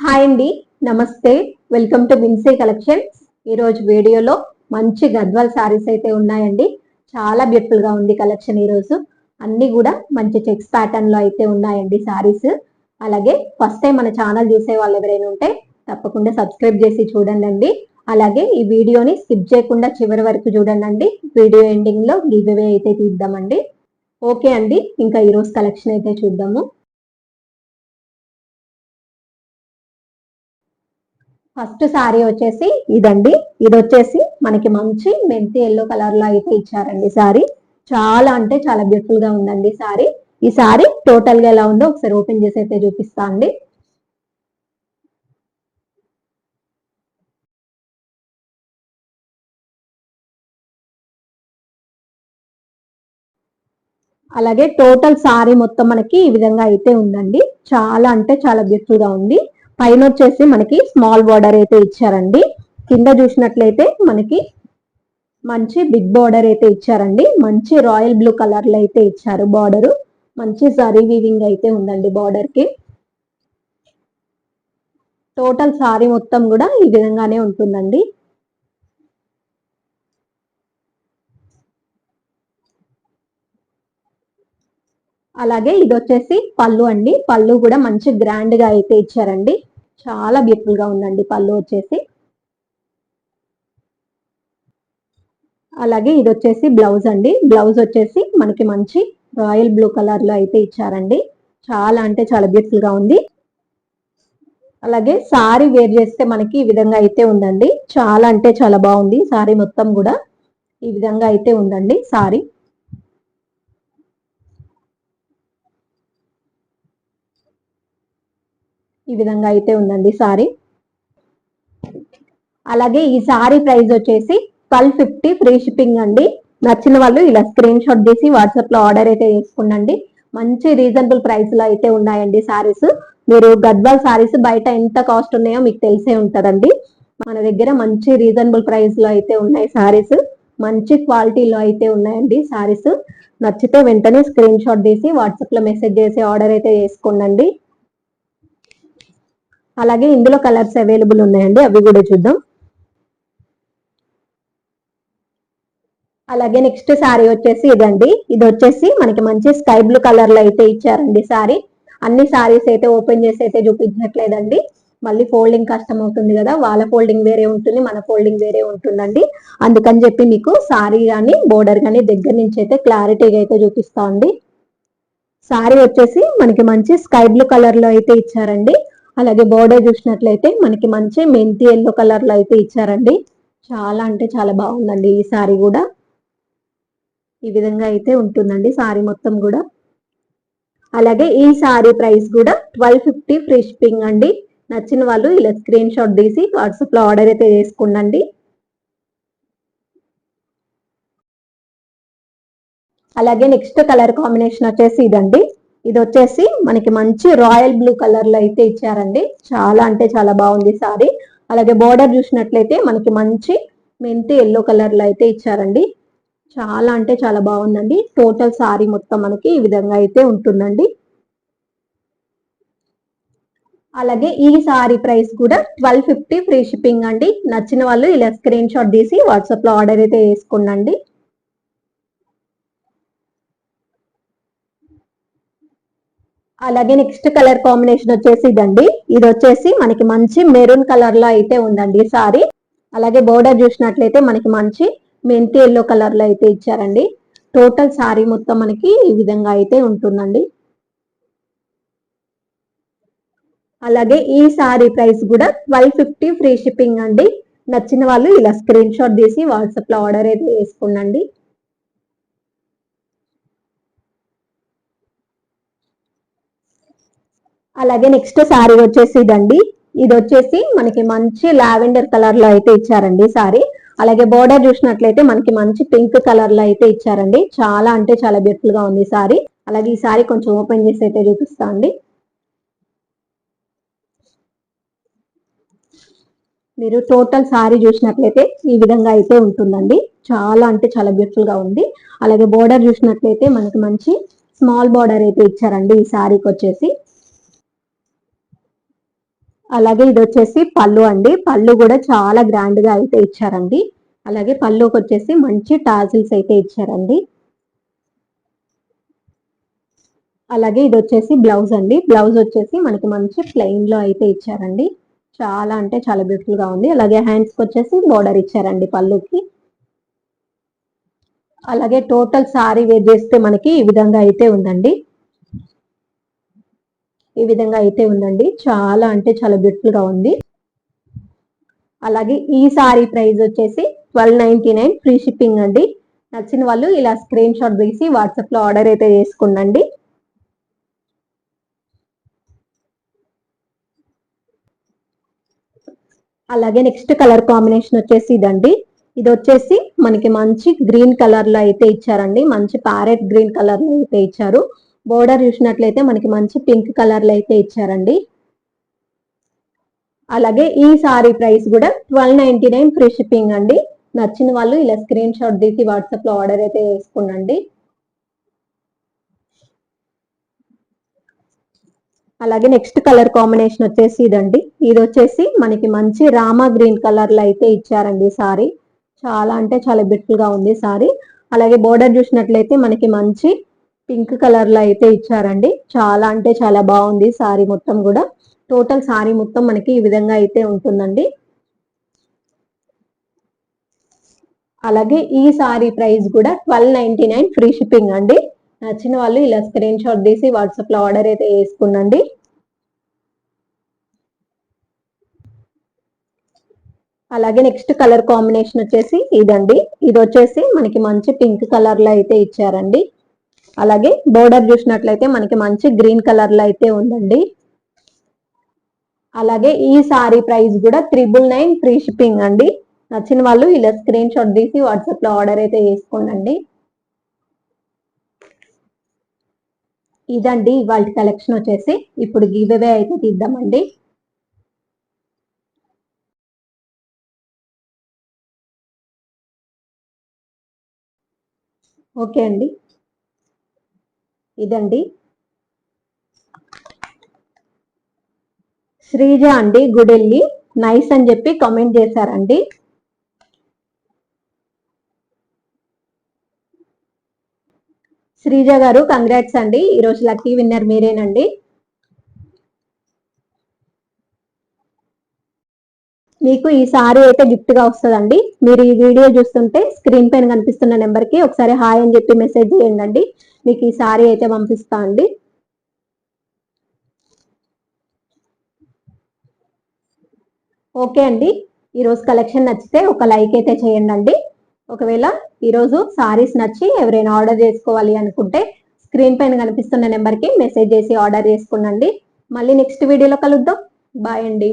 Hi అండి, నమస్తే. Welcome to Vinci collections. ఈరోజు వీడియోలో మంచి గద్వాల్ సారీస్ అయితే ఉన్నాయండి. చాలా బ్యూటిఫుల్ గా ఉంది కలెక్షన్. ఈరోజు అన్ని కూడా మంచి చెక్స్ ప్యాటర్న్ లో అయితే ఉన్నాయండి సారీస్. అలాగే ఫస్ట్ టైం మన ఛానల్ చూసే వాళ్ళు ఎవరైనా ఉంటే తప్పకుండా సబ్స్క్రైబ్ చేసి చూడండి. అలాగే ఈ వీడియోని స్కిప్ చేయకుండా చివరి వరకు చూడండి. వీడియో ఎండింగ్ లో గివ్ అవే అయితే తీద్దామండి. ఓకే అండి, ఇంకా ఈరోజు కలెక్షన్ అయితే చూద్దాము. ఫస్ట్ సారీ వచ్చేసి ఇదండి. ఇది వచ్చేసి మనకి మంచి మెంతి ఎల్లో కలర్ లో అయితే ఇచ్చారండి సారీ. చాలా అంటే చాలా బ్యూటిఫుల్ గా ఉందండి సారీ. ఈ సారీ టోటల్ గా ఎలా ఉందో ఒకసారి ఓపెన్ చేసి అయితే చూపిస్తా అండి. అలాగే టోటల్ సారీ మొత్తం మనకి ఈ విధంగా అయితే ఉందండి. చాలా అంటే చాలా బ్యూటిఫుల్ గా ఉంది. పైన వచ్చేసి మనకి స్మాల్ బార్డర్ అయితే ఇచ్చారండి. కింద చూసినట్లయితే మనకి మంచి బిగ్ బార్డర్ అయితే ఇచ్చారండి. మంచి రాయల్ బ్లూ కలర్ లో అయితే ఇచ్చారు బార్డర్. మంచి జరీ వీవింగ్ అయితే ఉందండి బార్డర్ కి. టోటల్ సారీ మొత్తం కూడా ఈ విధంగానే ఉంటుందండి. అలాగే ఇది వచ్చేసి పళ్ళు అండి. పళ్ళు కూడా మంచి గ్రాండ్ గా అయితే ఇచ్చారండి. చాలా బ్యూటిఫుల్ గా ఉందండి పళ్ళు వచ్చేసి. అలాగే ఇది వచ్చేసి బ్లౌజ్ అండి. బ్లౌజ్ వచ్చేసి మనకి మంచి రాయల్ బ్లూ కలర్ లో అయితే ఇచ్చారండి. చాలా అంటే చాలా బ్యూటిఫుల్ గా ఉంది. అలాగే సారీ వేర్ చేస్తే మనకి ఈ విధంగా అయితే ఉందండి. చాలా అంటే చాలా బాగుంది సారీ మొత్తం కూడా. ఈ విధంగా అయితే ఉందండి సారీ. ఈ విధంగా అయితే ఉందండి సారీ. అలాగే ఈ సారీ ప్రైస్ వచ్చేసి 1250 ఫ్రీ షిప్పింగ్ అండి. నచ్చిన వాళ్ళు ఇలా స్క్రీన్ షాట్ తీసి వాట్సాప్ లో ఆర్డర్ అయితే చేసుకున్నాండి. మంచి రీజనబుల్ ప్రైస్ లో అయితే ఉన్నాయండి సారీస్. మీరు గద్వాల్ సారీస్ బయట ఎంత కాస్ట్ ఉన్నాయో మీకు తెలిసే ఉంటదండి. మన దగ్గర మంచి రీజనబుల్ ప్రైస్ లో అయితే ఉన్నాయి సారీస్. మంచి క్వాలిటీలో అయితే ఉన్నాయండి సారీస్. నచ్చితే వెంటనే స్క్రీన్ షాట్ తీసి వాట్సాప్ లో మెసేజ్ చేసి ఆర్డర్ అయితే చేసుకోండి. అలాగే ఇందులో కలర్స్ అవైలబుల్ ఉన్నాయండి, అవి కూడా చూద్దాం. అలాగే నెక్స్ట్ సారీ వచ్చేసి ఇదండి. ఇది వచ్చేసి మనకి మంచి స్కై బ్లూ కలర్ లో అయితే ఇచ్చారండి సారీ. అన్ని సారీస్ అయితే ఓపెన్ చేసి అయితే చూపించట్లేదండి. మళ్ళీ ఫోల్డింగ్ కష్టం అవుతుంది కదా, వాళ్ళ ఫోల్డింగ్ వేరే ఉంటుంది, మన ఫోల్డింగ్ వేరే ఉంటుందండి. అందుకని చెప్పి మీకు సారీ కానీ బోర్డర్ కానీ దగ్గర నుంచి అయితే క్లారిటీగా అయితే చూపిస్తా అండి. సారీ వచ్చేసి మనకి మంచి స్కై బ్లూ కలర్ లో అయితే ఇచ్చారండి. అలాగే బోర్డర్ చూసినట్లయితే మనకి మంచి మెంతి ఎల్లో కలర్ లో అయితే ఇచ్చారండి. చాలా అంటే చాలా బాగుందండి ఈ సారీ కూడా. ఈ విధంగా అయితే ఉంటుందండి సారీ మొత్తం కూడా. అలాగే ఈ సారీ ప్రైస్ కూడా 1250 ఫ్రీ షిప్పింగ్ అండి. నచ్చిన వాళ్ళు ఇలా స్క్రీన్ షాట్ తీసి వాట్సాప్ లో ఆర్డర్ అయితే చేసుకోండి. అలాగే నెక్స్ట్ కలర్ కాంబినేషన్ వచ్చేసి ఇదండి. ఇది వచ్చేసి మనకి మంచి రాయల్ బ్లూ కలర్ లో అయితే ఇచ్చారండి. చాలా అంటే చాలా బాగుంది సారీ. అలాగే బోర్డర్ చూసినట్లయితే మనకి మంచి మెంతి ఎల్లో కలర్ లో అయితే ఇచ్చారండి. చాలా అంటే చాలా బాగుందండి. టోటల్ సారీ మొత్తం మనకి ఈ విధంగా అయితే ఉంటుందండి. అలాగే ఈ సారీ ప్రైస్ కూడా 1250 ఫ్రీ షిప్పింగ్ అండి. నచ్చిన వాళ్ళు ఇలా స్క్రీన్ షాట్ తీసి వాట్సాప్ లో ఆర్డర్ అయితే చేసుకోండి. అలాగే నెక్స్ట్ కలర్ కాంబినేషన్ వచ్చేసి ఇదండి. ఇది వచ్చేసి మనకి మంచి మెరూన్ కలర్ లో అయితే ఉందండి సారీ. అలాగే బోర్డర్ చూసినట్లయితే మనకి మంచి మెంతి ఎల్లో కలర్ లో అయితే ఇచ్చారండి. టోటల్ సారీ మొత్తం మనకి ఈ విధంగా అయితే ఉంటుందండి. అలాగే ఈ సారీ ప్రైస్ కూడా 1250 ఫ్రీ షిప్పింగ్ అండి. నచ్చిన వాళ్ళు ఇలా స్క్రీన్ షాట్ తీసి వాట్సాప్ లో ఆర్డర్ అయితే చేసుకోండి. అలాగే నెక్స్ట్ సారీ వచ్చేసి ఇదండి. ఇది వచ్చేసి మనకి మంచి లావెండర్ కలర్ లో అయితే ఇచ్చారండి సారీ. అలాగే బోర్డర్ చూసినట్లయితే మనకి మంచి పింక్ కలర్ లో అయితే ఇచ్చారండి. చాలా అంటే చాలా బ్యూటిఫుల్ గా ఉంది సారీ. అలాగే ఈ సారీ కొంచెం ఓపెన్ చేసి అయితే చూపిస్తా అండి. మీరు టోటల్ సారీ చూసినట్లయితే ఈ విధంగా అయితే ఉంటుందండి. చాలా అంటే చాలా బ్యూటిఫుల్ గా ఉంది. అలాగే బోర్డర్ చూసినట్లయితే మనకి మంచి స్మాల్ బోర్డర్ అయితే ఇచ్చారండి ఈ సారీకి వచ్చేసి. అలాగే ఇది వచ్చేసి పళ్ళు అండి. పళ్ళు కూడా చాలా గ్రాండ్ గా అయితే ఇచ్చారండి. అలాగే పళ్ళుకి వచ్చేసి మంచి టాజిల్స్ అయితే ఇచ్చారండి. అలాగే ఇది వచ్చేసి బ్లౌజ్ అండి. బ్లౌజ్ వచ్చేసి మనకి మంచి ప్లెయిన్ లో అయితే ఇచ్చారండి. చాలా అంటే చాలా బ్యూటిఫుల్ గా ఉంది. అలాగే హ్యాండ్స్ కి వచ్చేసి బోర్డర్ ఇచ్చారండి పళ్ళుకి. అలాగే టోటల్ సారీ వేర్ చేస్తే మనకి ఈ విధంగా అయితే ఉందండి. ఈ విధంగా అయితే ఉందండి. చాలా అంటే చాలా బ్యూటిఫుల్ గా ఉంది. అలాగే ఈ సారీ ప్రైస్ వచ్చేసి 1299 ఫ్రీ షిప్పింగ్ అండి. నచ్చిన వాళ్ళు ఇలా స్క్రీన్ షాట్ తీసి వాట్సాప్ లో ఆర్డర్ అయితే చేసుకున్నాండి. అలాగే నెక్స్ట్ కలర్ కాంబినేషన్ వచ్చేసి ఇదండి. ఇది వచ్చేసి మనకి మంచి గ్రీన్ కలర్ లో అయితే ఇచ్చారండి. మంచి ప్యారెట్ గ్రీన్ కలర్ లో అయితే ఇచ్చారు. బోర్డర్ చూసినట్లయితే మనకి మంచి పింక్ కలర్ లో అయితే ఇచ్చారండి. అలాగే ఈ సారీ ప్రైస్ కూడా 1299 ఫ్రీ షిప్పింగ్ అండి. నచ్చిన వాళ్ళు ఇలా స్క్రీన్ షాట్ తీసి వాట్సాప్ లో ఆర్డర్ అయితే చేసుకున్నాండి. అలాగే నెక్స్ట్ కలర్ కాంబినేషన్ వచ్చేసి ఇదండి. ఇది వచ్చేసి మనకి మంచి రామా గ్రీన్ కలర్ లో అయితే ఇచ్చారండి సారీ. చాలా అంటే చాలా బ్యూటిఫుల్ గా ఉంది సారీ. అలాగే బోర్డర్ చూసినట్లయితే మనకి మంచి పింక్ కలర్ లో అయితే ఇచ్చారండి. చాలా అంటే చాలా బాగుంది సారీ మొత్తం కూడా. టోటల్ సారీ మొత్తం మనకి ఈ విధంగా అయితే ఉంటుందండి. అలాగే ఈ సారీ ప్రైస్ కూడా 1299 ఫ్రీ షిప్పింగ్ అండి. నచ్చిన వాళ్ళు ఇలా స్క్రీన్ షాట్ తీసి వాట్సాప్ లో ఆర్డర్ అయితే వేసుకున్నాండి. అలాగే నెక్స్ట్ కలర్ కాంబినేషన్ వచ్చేసి ఇదండి. ఇది వచ్చేసి మనకి మంచి పింక్ కలర్ లో అయితే ఇచ్చారండి. అలాగే బోర్డర్ చూసినట్లయితే మనకి మంచి గ్రీన్ కలర్ లో అయితే ఉందండి. అలాగే ఈ సారీ ప్రైస్ కూడా 999 ఫ్రీ షిప్పింగ్ అండి. నచ్చిన వాళ్ళు ఇలా స్క్రీన్ షాట్ తీసి వాట్సాప్ లో ఆర్డర్ అయితే చేసుకోండి. ఇదండి ఇవాళ కలెక్షన్ వచ్చేసి. ఇప్పుడు గివ్ అవే అయితే తీద్దామండి. ఓకే అండి, ఇదండి. శ్రీజ అండి గుడెల్లి నైస్ అని చెప్పి కామెంట్ చేశారండి. శ్రీజ గారు కంగ్రాట్స్ అండి. ఈరోజు లక్కీ విన్నర్ మీరేనండి. మీకు ఈ సారీ అయితే గిఫ్ట్ గా వస్తుందండి. మీరు ఈ వీడియో చూస్తుంటే స్క్రీన్ పైన కనిపిస్తున్న నెంబర్ కి ఒకసారి హాయ్ అని చెప్పి మెసేజ్ చేయండి. మీకు ఈ సారీ అయితే పంపిస్తా అండి. ఓకే అండి, ఈరోజు కలెక్షన్ నచ్చితే ఒక లైక్ అయితే చేయండి. ఒకవేళ ఈరోజు సారీస్ నచ్చి ఎవరైనా ఆర్డర్ చేసుకోవాలి అనుకుంటే స్క్రీన్ పైన కనిపిస్తున్న నెంబర్ కి మెసేజ్ చేసి ఆర్డర్ చేసుకోండి. మళ్ళీ నెక్స్ట్ వీడియోలో కలుద్దాం. బాయ్ అండి.